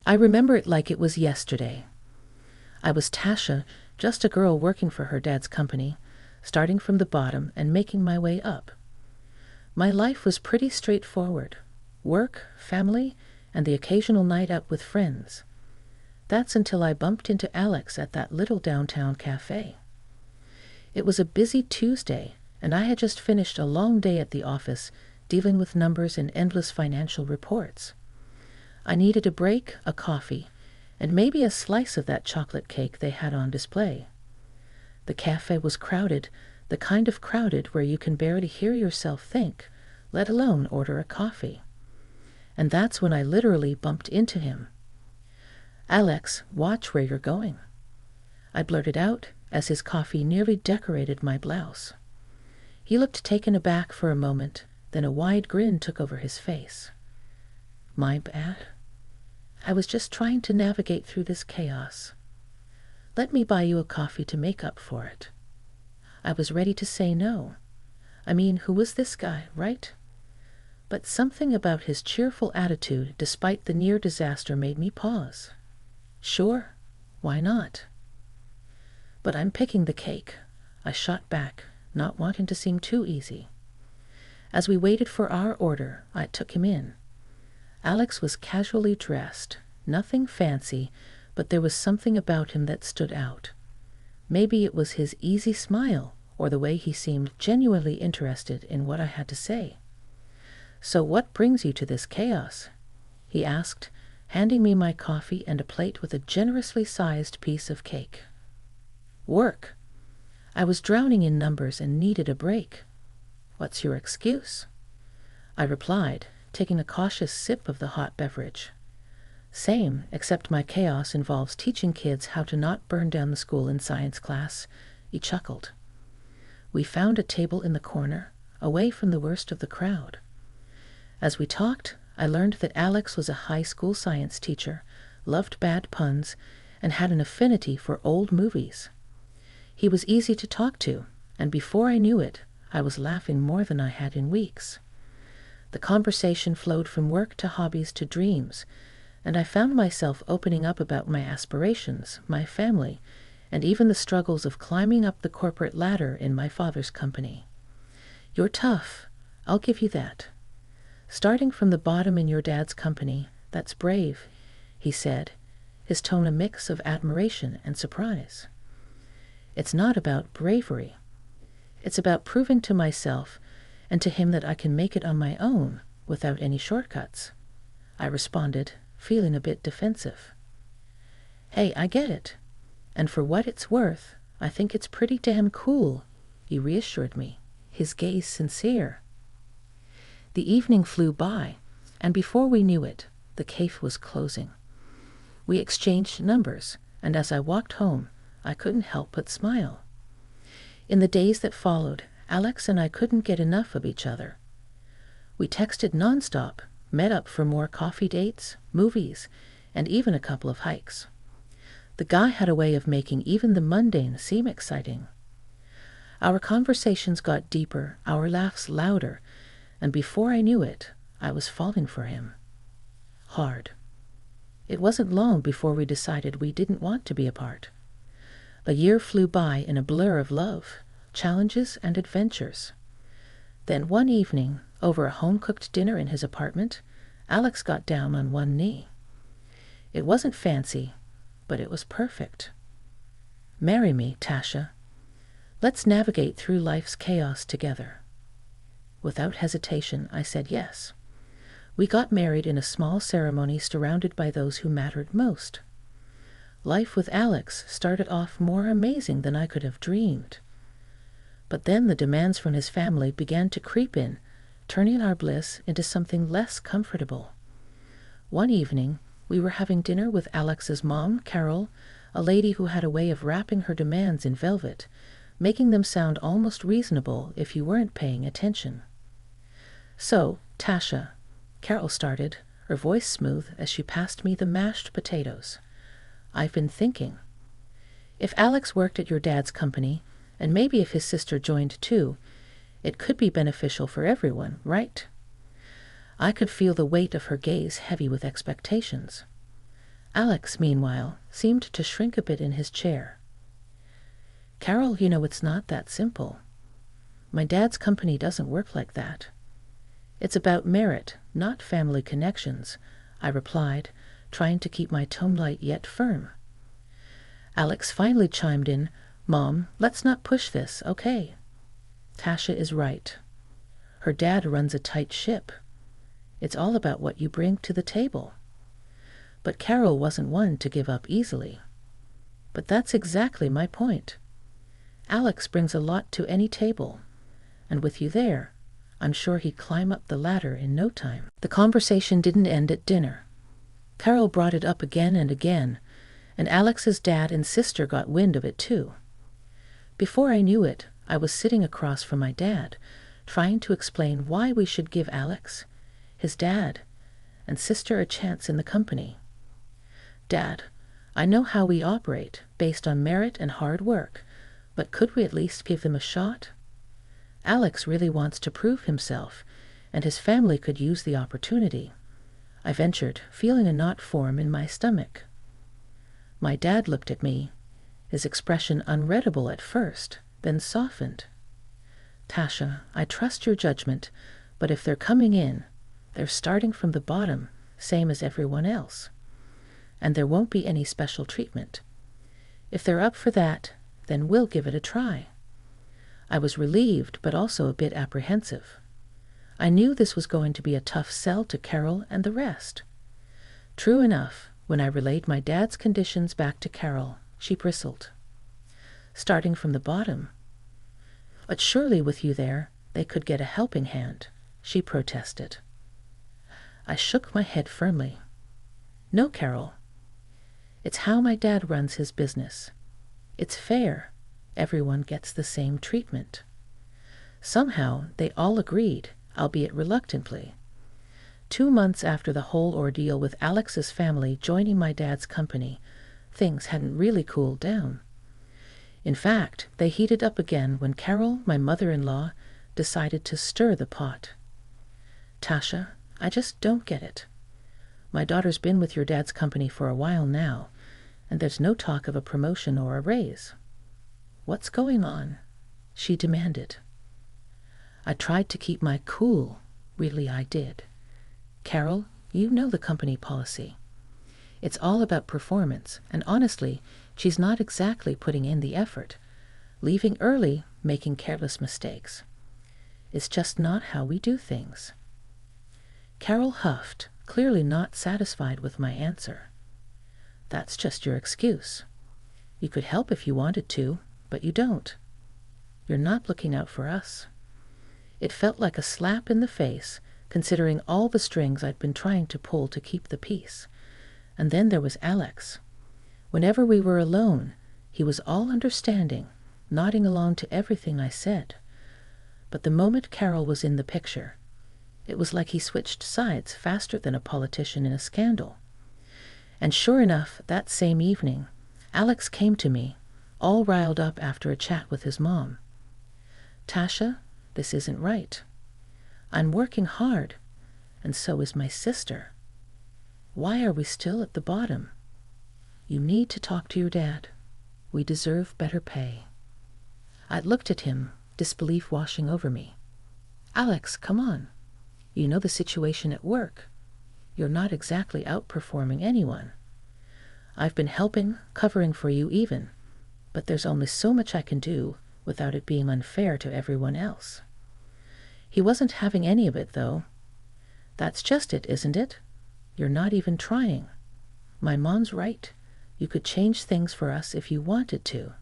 I remember it like it was yesterday. I was Tasha, just a girl working for her dad's company, starting from the bottom and making my way up. My life was pretty straightforward. Work, family, and the occasional night out with friends. That's until I bumped into Alex at that little downtown cafe. It was a busy Tuesday, and I had just finished a long day at the office dealing with numbers and endless financial reports. I needed a break, a coffee, and maybe a slice of that chocolate cake they had on display. The cafe was crowded, the kind of crowded where you can barely hear yourself think, let alone order a coffee. And that's when I literally bumped into him. "Alex, watch where you're going," I blurted out as his coffee nearly decorated my blouse. He looked taken aback for a moment, then a wide grin took over his face. "My bad. I was just trying to navigate through this chaos. Let me buy you a coffee to make up for it." I was ready to say no. I mean, who was this guy, right? But something about his cheerful attitude despite the near disaster made me pause. Sure, why not? "But I'm picking the cake," I shot back, not wanting to seem too easy. As we waited for our order, I took him in. Alex was casually dressed, nothing fancy, but there was something about him that stood out. Maybe it was his easy smile or the way he seemed genuinely interested in what I had to say. "So what brings you to this chaos?" he asked, handing me my coffee and a plate with a generously sized piece of cake. "Work. I was drowning in numbers and needed a break." "What's your excuse?" I replied, taking a cautious sip of the hot beverage. "Same, except my chaos involves teaching kids how to not burn down the school in science class," he chuckled. We found a table in the corner, away from the worst of the crowd. As we talked, I learned that Alex was a high school science teacher, loved bad puns, and had an affinity for old movies. He was easy to talk to, and before I knew it, I was laughing more than I had in weeks. The conversation flowed from work to hobbies to dreams, and I found myself opening up about my aspirations, my family, and even the struggles of climbing up the corporate ladder in my father's company. "You're tough, I'll give you that. Starting from the bottom in your dad's company, that's brave," he said, his tone a mix of admiration and surprise. "It's not about bravery. It's about proving to myself and to him that I can make it on my own without any shortcuts," I responded, feeling a bit defensive. "Hey, I get it. And for what it's worth, I think it's pretty damn cool," he reassured me, his gaze sincere. The evening flew by, and before we knew it, the cafe was closing. We exchanged numbers, and as I walked home, I couldn't help but smile. In the days that followed, Alex and I couldn't get enough of each other. We texted nonstop, met up for more coffee dates, movies, and even a couple of hikes. The guy had a way of making even the mundane seem exciting. Our conversations got deeper, our laughs louder, and before I knew it, I was falling for him. Hard. It wasn't long before we decided we didn't want to be apart. A year flew by in a blur of love, challenges, and adventures. Then one evening, over a home-cooked dinner in his apartment, Alex got down on one knee. It wasn't fancy, but it was perfect. "Marry me, Tasha. Let's navigate through life's chaos together." Without hesitation, I said yes. We got married in a small ceremony surrounded by those who mattered most. Life with Alex started off more amazing than I could have dreamed. But then the demands from his family began to creep in, turning our bliss into something less comfortable. One evening, we were having dinner with Alex's mom, Carol, a lady who had a way of wrapping her demands in velvet, making them sound almost reasonable if you weren't paying attention. "So, Tasha," Carol started, her voice smooth as she passed me the mashed potatoes, "I've been thinking. If Alex worked at your dad's company, and maybe if his sister joined too, it could be beneficial for everyone, right?" I could feel the weight of her gaze heavy with expectations. Alex, meanwhile, seemed to shrink a bit in his chair. Carol, it's not that simple. My dad's company doesn't work like that. It's about merit, not family connections, I replied, trying to keep my tone light yet firm. Alex finally chimed in, Mom, let's not push this, okay? Tasha is right. Her dad runs a tight ship. It's all about what you bring to the table. But Carol wasn't one to give up easily. But that's exactly my point. Alex brings a lot to any table, and with you there, I'm sure he'd climb up the ladder in no time. The conversation didn't end at dinner. Carol brought it up again and again, and Alex's dad and sister got wind of it too. Before I knew it, I was sitting across from my dad, trying to explain why we should give Alex, his dad, and sister a chance in the company. Dad, I know how we operate, based on merit and hard work, but could we at least give them a shot? Alex really wants to prove himself, and his family could use the opportunity. I ventured, feeling a knot form in my stomach. My dad looked at me, his expression unreadable at first, then softened. Tasha, I trust your judgment, but if they're coming in, they're starting from the bottom, same as everyone else. And there won't be any special treatment. If they're up for that, then we'll give it a try. I was relieved, but also a bit apprehensive. I knew this was going to be a tough sell to Carol and the rest. True enough, when I relayed my dad's conditions back to Carol, she bristled. Starting from the bottom. But surely with you there, they could get a helping hand, she protested. I shook my head firmly. No, Carol. It's how my dad runs his business. It's fair. Everyone gets the same treatment. Somehow they all agreed, albeit reluctantly. 2 months after the whole ordeal with Alex's family joining my dad's company, things hadn't really cooled down. In fact, they heated up again when Carol, my mother-in-law, decided to stir the pot. Tasha, I just don't get it. My daughter's been with your dad's company for a while now, and there's no talk of a promotion or a raise. What's going on? She demanded. I tried to keep my cool. Really, I did. Carol, you know the company policy. It's all about performance, and honestly, she's not exactly putting in the effort. Leaving early, making careless mistakes. It's just not how we do things. Carol huffed, clearly not satisfied with my answer. That's just your excuse. You could help if you wanted to, but you don't. You're not looking out for us. It felt like a slap in the face, considering all the strings I'd been trying to pull to keep the peace. And then there was Alex. Whenever we were alone, he was all understanding, nodding along to everything I said. But the moment Carol was in the picture, it was like he switched sides faster than a politician in a scandal. And sure enough, that same evening, Alex came to me, all riled up after a chat with his mom. Tasha, this isn't right. I'm working hard, and so is my sister. Why are we still at the bottom? You need to talk to your dad. We deserve better pay. I looked at him, disbelief washing over me. Alex, come on. You know the situation at work. You're not exactly outperforming anyone. I've been helping, covering for you even, but there's only so much I can do without it being unfair to everyone else. He wasn't having any of it, though. That's just it, isn't it? You're not even trying. My mom's right. You could change things for us if you wanted to.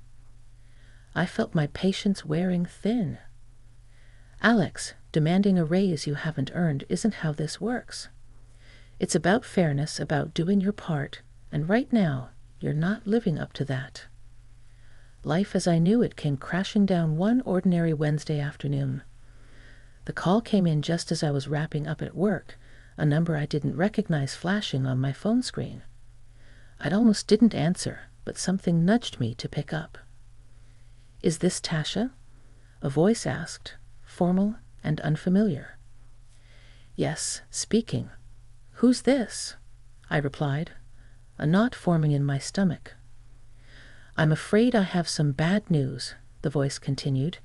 I felt my patience wearing thin. Alex, demanding a raise you haven't earned isn't how this works. It's about fairness, about doing your part, and right now, you're not living up to that. Life as I knew it came crashing down one ordinary Wednesday afternoon. The call came in just as I was wrapping up at work, a number I didn't recognize flashing on my phone screen. I'd almost didn't answer, but something nudged me to pick up. Is this Tasha? A voice asked, formal and unfamiliar. Yes, speaking. Who's this? I replied. a knot forming in my stomach. "I'm afraid I have some bad news," the voice continued,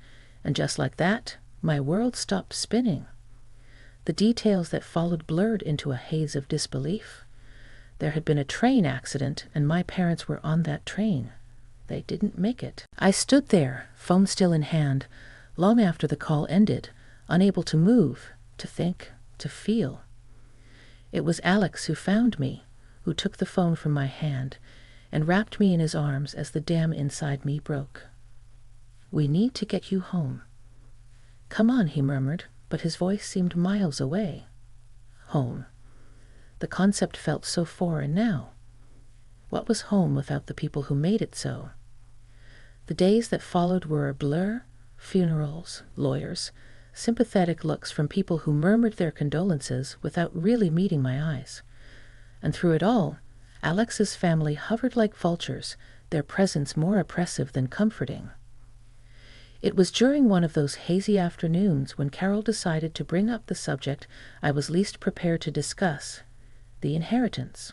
and just like that, my world stopped spinning. The details that followed blurred into a haze of disbelief. There had been a train accident, and my parents were on that train. They didn't make it. I stood there, phone still in hand, long after the call ended, unable to move, to think, to feel. It was Alex who found me, who took the phone from my hand and wrapped me in his arms as the dam inside me broke. "We need to get you home." "Come on," he murmured, but his voice seemed miles away. Home. The concept felt so foreign now. What was home without the people who made it so? The days that followed were a blur: funerals, lawyers, sympathetic looks from people who murmured their condolences without really meeting my eyes. And through it all, Alex's family hovered like vultures, their presence more oppressive than comforting. It was during one of those hazy afternoons when Carol decided to bring up the subject I was least prepared to discuss: the inheritance.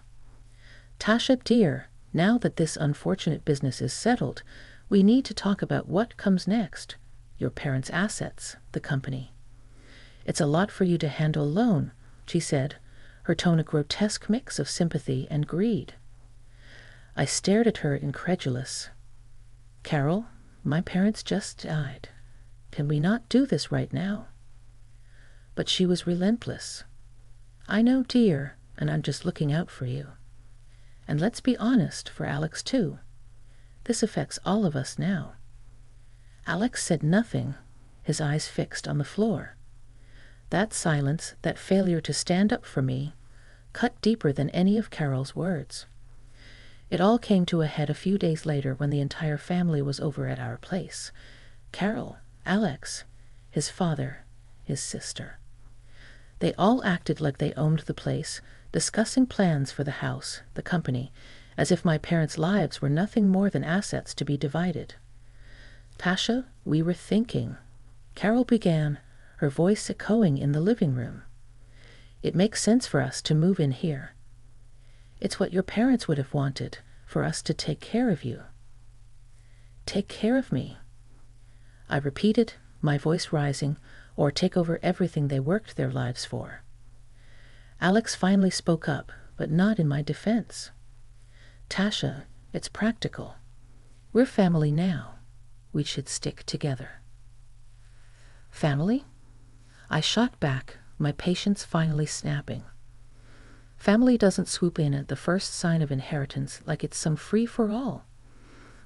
"Tasha, dear, now that this unfortunate business is settled, we need to talk about what comes next. Your parents' assets, the company. It's a lot for you to handle alone," she said, her tone a grotesque mix of sympathy and greed. I stared at her, incredulous. "Carol, my parents just died. Can we not do this right now?" But she was relentless. "I know, dear, and I'm just looking out for you. And let's be honest, for Alex too. This affects all of us now." Alex said nothing, his eyes fixed on the floor. That silence, that failure to stand up for me, cut deeper than any of Carol's words. It all came to a head a few days later when the entire family was over at our place. Carol, Alex, his father, his sister. They all acted like they owned the place, discussing plans for the house, the company, as if my parents' lives were nothing more than assets to be divided. "Tasha, we were thinking," Carol began, her voice echoing in the living room. "It makes sense for us to move in here. It's what your parents would have wanted, for us to take care of you." "Take care of me?" I repeated, my voice rising, or take over everything they worked their lives for. Alex finally spoke up, but not in my defense. "Tasha, it's practical. We're family now. We should stick together." "Family?" I shot back, my patience finally snapping. Family doesn't swoop in at the first sign of inheritance like it's some free-for-all.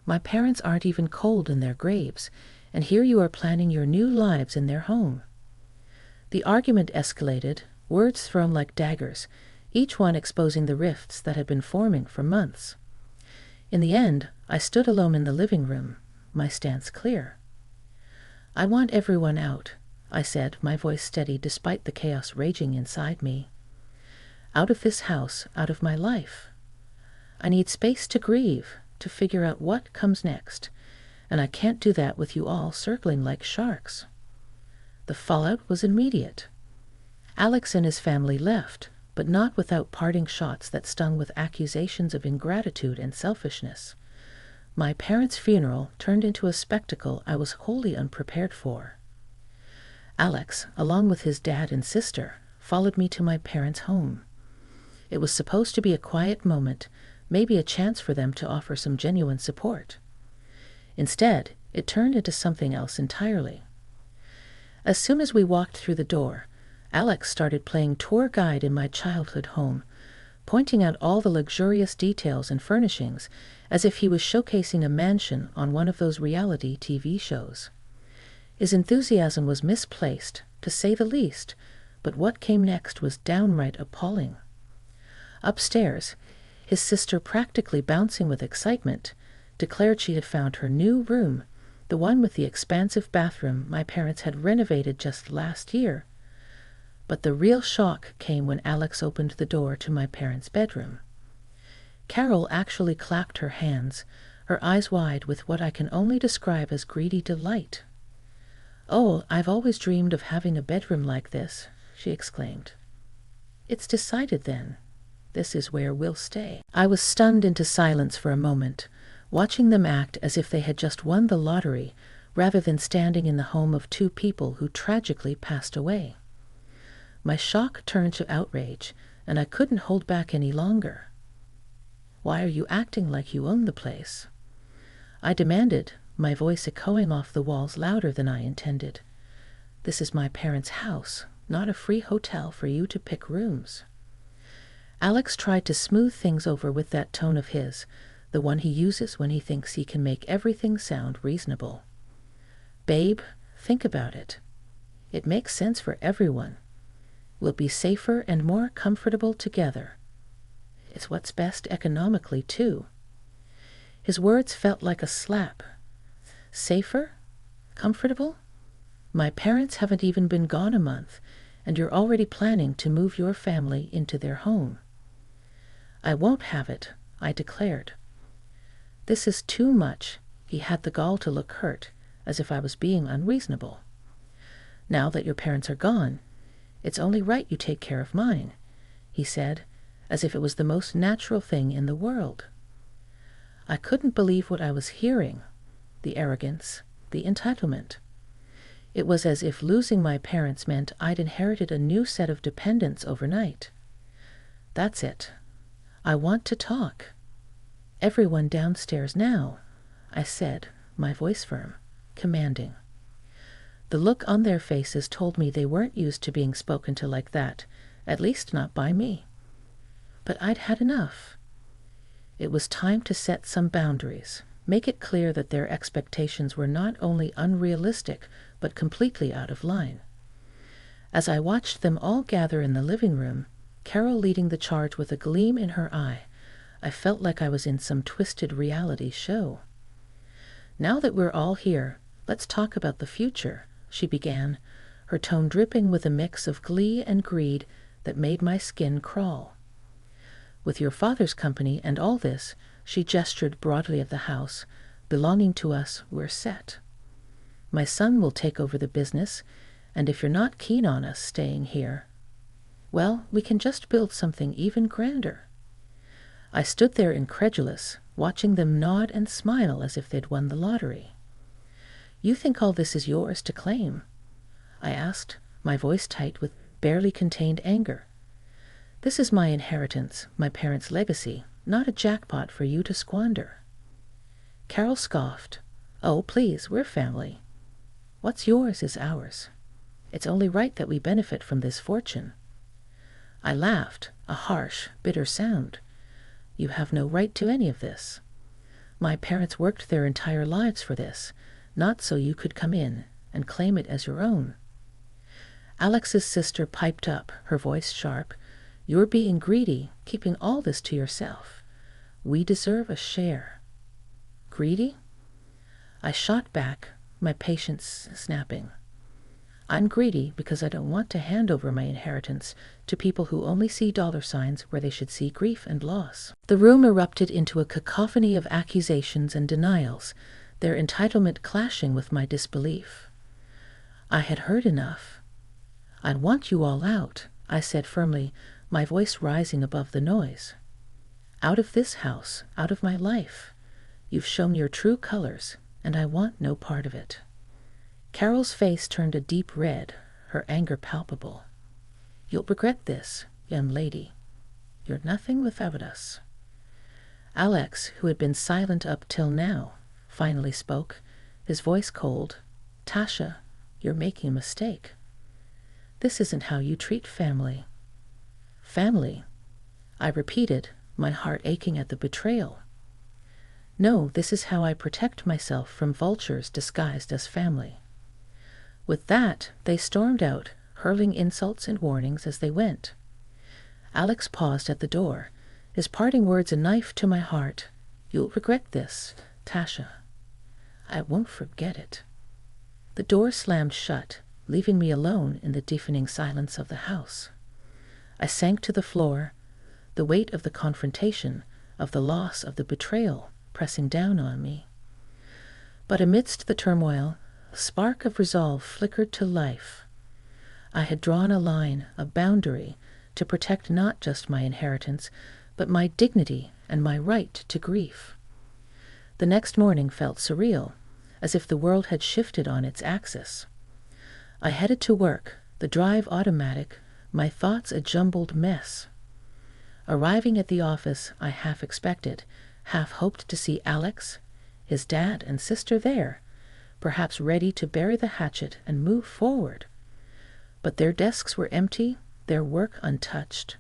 My parents aren't even cold in their graves, and here you are planning your new lives in their home. The argument escalated, words thrown like daggers, each one exposing the rifts that had been forming for months. In the end, I stood alone in the living room, my stance clear. "I want everyone out," I said, my voice steady despite the chaos raging inside me. "Out of this house, out of my life. I need space to grieve, to figure out what comes next, and I can't do that with you all circling like sharks." The fallout was immediate. Alex and his family left, but not without parting shots that stung with accusations of ingratitude and selfishness. My parents' funeral turned into a spectacle I was wholly unprepared for. Alex, along with his dad and sister, followed me to my parents' home. It was supposed to be a quiet moment, maybe a chance for them to offer some genuine support. Instead, it turned into something else entirely. As soon as we walked through the door, Alex started playing tour guide in my childhood home, pointing out all the luxurious details and furnishings as if he was showcasing a mansion on one of those reality TV shows. His enthusiasm was misplaced, to say the least, but what came next was downright appalling. Upstairs, his sister, practically bouncing with excitement, declared she had found her new room, the one with the expansive bathroom my parents had renovated just last year. But the real shock came when Alex opened the door to my parents' bedroom. Carol actually clapped her hands, her eyes wide with what I can only describe as greedy delight. "Oh, I've always dreamed of having a bedroom like this," she exclaimed. "It's decided then. This is where we'll stay." I was stunned into silence for a moment, watching them act as if they had just won the lottery, rather than standing in the home of two people who tragically passed away. My shock turned to outrage, and I couldn't hold back any longer. "Why are you acting like you own the place?" I demanded, my voice echoing off the walls louder than I intended. "This is my parents' house, not a free hotel for you to pick rooms." Alex tried to smooth things over with that tone of his, the one he uses when he thinks he can make everything sound reasonable. "Babe, think about it. It makes sense for everyone. We'll be safer and more comfortable together. It's what's best economically, too." His words felt like a slap. Safer? Comfortable? My parents haven't even been gone a month, and you're already planning to move your family into their home. "I won't have it," I declared. "This is too much." He had the gall to look hurt, as if I was being unreasonable. "Now that your parents are gone, it's only right you take care of mine," he said, as if it was the most natural thing in the world. I couldn't believe what I was hearing. The arrogance, the entitlement. It was as if losing my parents meant I'd inherited a new set of dependents overnight. "That's it. I want to talk. Everyone downstairs now," I said, my voice firm, commanding. The look on their faces told me they weren't used to being spoken to like that, at least not by me. But I'd had enough. It was time to set some boundaries, make it clear that their expectations were not only unrealistic, but completely out of line. As I watched them all gather in the living room, Carol leading the charge with a gleam in her eye, I felt like I was in some twisted reality show. "Now that we're all here, let's talk about the future," she began, her tone dripping with a mix of glee and greed that made my skin crawl. "With your father's company and all this," she gestured broadly at the house, "belonging to us, we're set. My son will take over the business, and if you're not keen on us staying here, well, we can just build something even grander." I stood there incredulous, watching them nod and smile as if they'd won the lottery. "You think all this is yours to claim?" I asked, my voice tight with barely contained anger. "This is my inheritance, my parents' legacy, not a jackpot for you to squander." Carol scoffed. "Oh, please, we're family. What's yours is ours. It's only right that we benefit from this fortune." I laughed, a harsh, bitter sound. "You have no right to any of this. My parents worked their entire lives for this, not so you could come in and claim it as your own." Alex's sister piped up, her voice sharp. "You're being greedy, keeping all this to yourself. We deserve a share." "Greedy?" I shot back, my patience snapping. "I'm greedy because I don't want to hand over my inheritance to people who only see dollar signs where they should see grief and loss." The room erupted into a cacophony of accusations and denials, their entitlement clashing with my disbelief. I had heard enough. "I want you all out," I said firmly, my voice rising above the noise. "Out of this house, out of my life. You've shown your true colors, and I want no part of it." Carol's face turned a deep red, her anger palpable. "You'll regret this, young lady. You're nothing without us." Alex, who had been silent up till now, finally spoke, his voice cold. "Tasha, you're making a mistake. This isn't how you treat family." "Family?" I repeated, my heart aching at the betrayal. "No, this is how I protect myself from vultures disguised as family." With that, they stormed out, hurling insults and warnings as they went. Alex paused at the door, his parting words a knife to my heart. "You'll regret this, Tasha." "I won't forget it." The door slammed shut, leaving me alone in the deafening silence of the house. I sank to the floor, the weight of the confrontation, of the loss, of the betrayal, pressing down on me. But amidst the turmoil, a spark of resolve flickered to life. I had drawn a line, a boundary, to protect not just my inheritance, but my dignity and my right to grief. The next morning felt surreal, as if the world had shifted on its axis. I headed to work, the drive automatic, my thoughts a jumbled mess. Arriving at the office, I half expected, half hoped to see Alex, his dad and sister there, perhaps ready to bury the hatchet and move forward. But their desks were empty, their work untouched.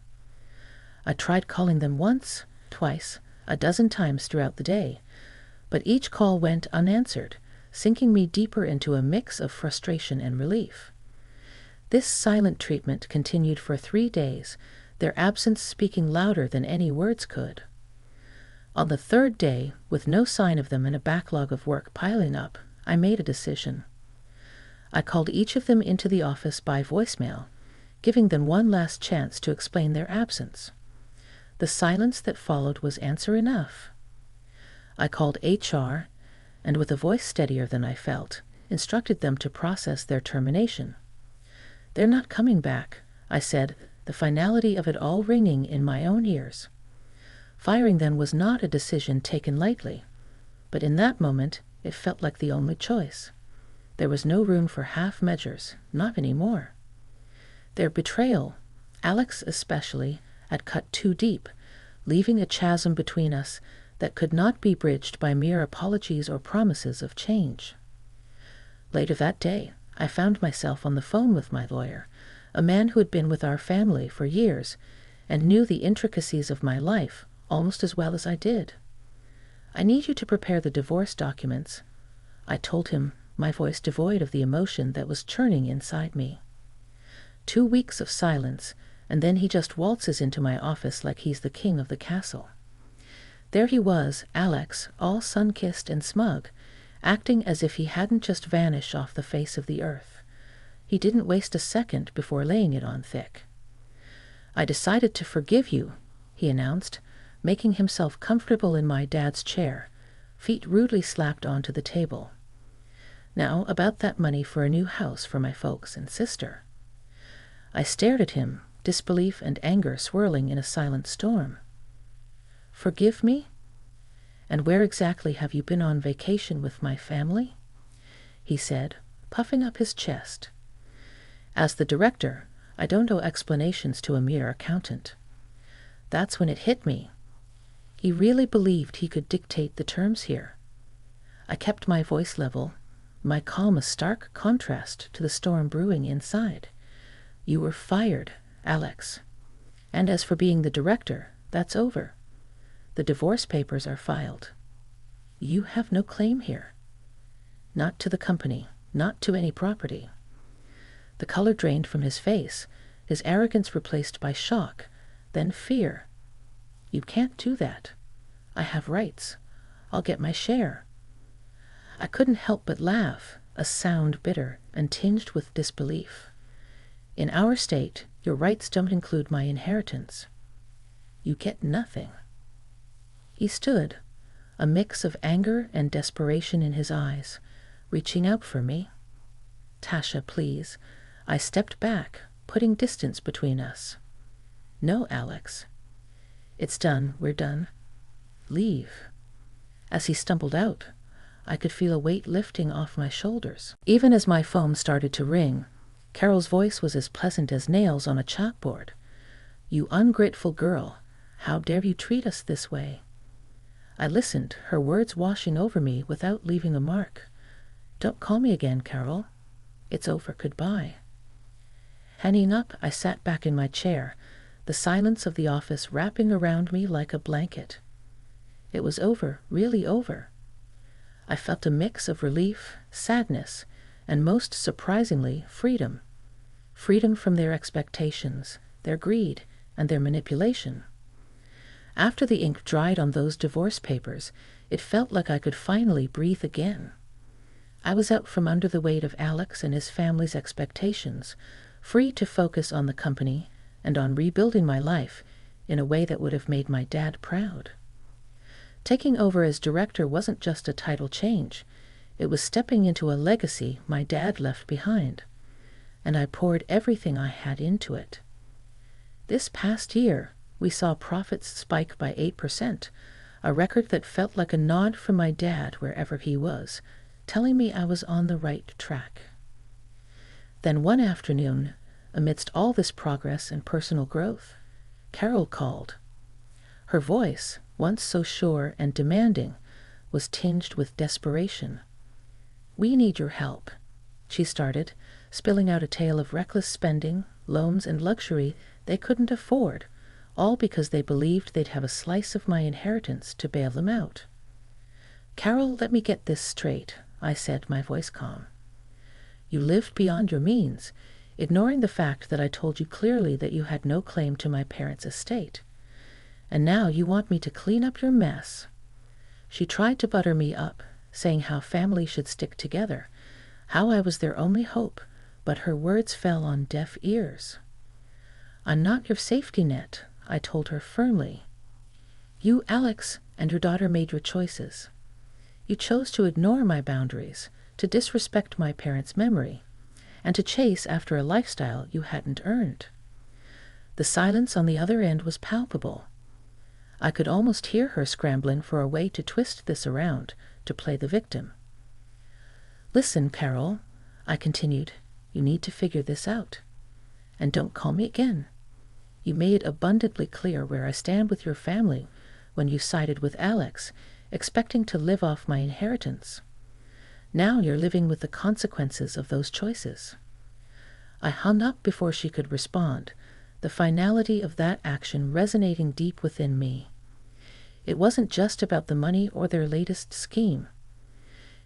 I tried calling them once, twice, a dozen times throughout the day, but each call went unanswered, sinking me deeper into a mix of frustration and relief. This silent treatment continued for 3 days, their absence speaking louder than any words could. On the 3rd day, with no sign of them and a backlog of work piling up, I made a decision. I called each of them into the office by voicemail, giving them one last chance to explain their absence. The silence that followed was answer enough. I called HR, and with a voice steadier than I felt, instructed them to process their termination. "They're not coming back," I said, the finality of it all ringing in my own ears. Firing them was not a decision taken lightly, but in that moment it felt like the only choice. There was no room for half measures, not anymore. Their betrayal, Alex especially, had cut too deep, leaving a chasm between us that could not be bridged by mere apologies or promises of change. Later that day, I found myself on the phone with my lawyer, a man who had been with our family for years and knew the intricacies of my life almost as well as I did. "I need you to prepare the divorce documents," I told him, my voice devoid of the emotion that was churning inside me. 2 weeks of silence, and then he just waltzes into my office like he's the king of the castle. There he was, Alex, all sun-kissed and smug, acting as if he hadn't just vanished off the face of the earth. He didn't waste a second before laying it on thick. "I decided to forgive you," he announced, making himself comfortable in my dad's chair, feet rudely slapped onto the table. "Now about that money for a new house for my folks and sister." I stared at him, disbelief and anger swirling in a silent storm. "Forgive me? And where exactly have you been on vacation with my family?" he said, puffing up his chest. As the director, I don't owe explanations to a mere accountant. That's when it hit me. He really believed he could dictate the terms here. I kept my voice level, my calm a stark contrast to the storm brewing inside. "You were fired, Alex. And as for being the director, that's over. The divorce papers are filed. You have no claim here. Not to the company, not to any property." The color drained from his face, his arrogance replaced by shock, then fear. "You can't do that. I have rights. I'll get my share." I couldn't help but laugh, a sound bitter and tinged with disbelief. "In our state, your rights don't include my inheritance. You get nothing." He stood, a mix of anger and desperation in his eyes, reaching out for me. "Tasha, please." I stepped back, putting distance between us. "No, Alex. It's done. We're done. Leave." As he stumbled out, I could feel a weight lifting off my shoulders. Even as my phone started to ring, Carol's voice was as pleasant as nails on a chalkboard. "You ungrateful girl, how dare you treat us this way?" I listened, her words washing over me without leaving a mark. "Don't call me again, Carol. It's over. Goodbye." Hanging up, I sat back in my chair, the silence of the office wrapping around me like a blanket. It was over, really over. I felt a mix of relief, sadness, and most surprisingly, freedom. Freedom from their expectations, their greed, and their manipulation. After the ink dried on those divorce papers, it felt like I could finally breathe again. I was out from under the weight of Alex and his family's expectations, free to focus on the company and on rebuilding my life in a way that would have made my dad proud. Taking over as director wasn't just a title change. It was stepping into a legacy my dad left behind, and I poured everything I had into it. This past year, we saw profits spike by 8%, a record that felt like a nod from my dad wherever he was, telling me I was on the right track. Then one afternoon, amidst all this progress and personal growth, Carol called. Her voice, once so sure and demanding, was tinged with desperation. "We need your help," she started, spilling out a tale of reckless spending, loans, and luxury they couldn't afford, all because they believed they'd have a slice of my inheritance to bail them out. "Carol, let me get this straight," I said, my voice calm. "You lived beyond your means, ignoring the fact that I told you clearly that you had no claim to my parents' estate. And now you want me to clean up your mess." She tried to butter me up, saying how family should stick together, how I was their only hope, but her words fell on deaf ears. "I'm not your safety net," I told her firmly. "You, Alex, and your daughter made your choices. You chose to ignore my boundaries, to disrespect my parents' memory, and to chase after a lifestyle you hadn't earned." The silence on the other end was palpable. I could almost hear her scrambling for a way to twist this around, to play the victim. "Listen, Carol," I continued, "you need to figure this out. And don't call me again. You made abundantly clear where I stand with your family when you sided with Alex, expecting to live off my inheritance. Now you're living with the consequences of those choices." I hung up before she could respond, the finality of that action resonating deep within me. It wasn't just about the money or their latest scheme.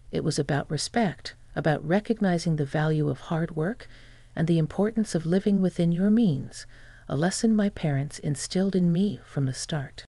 It was about respect, about recognizing the value of hard work and the importance of living within your means, a lesson my parents instilled in me from the start.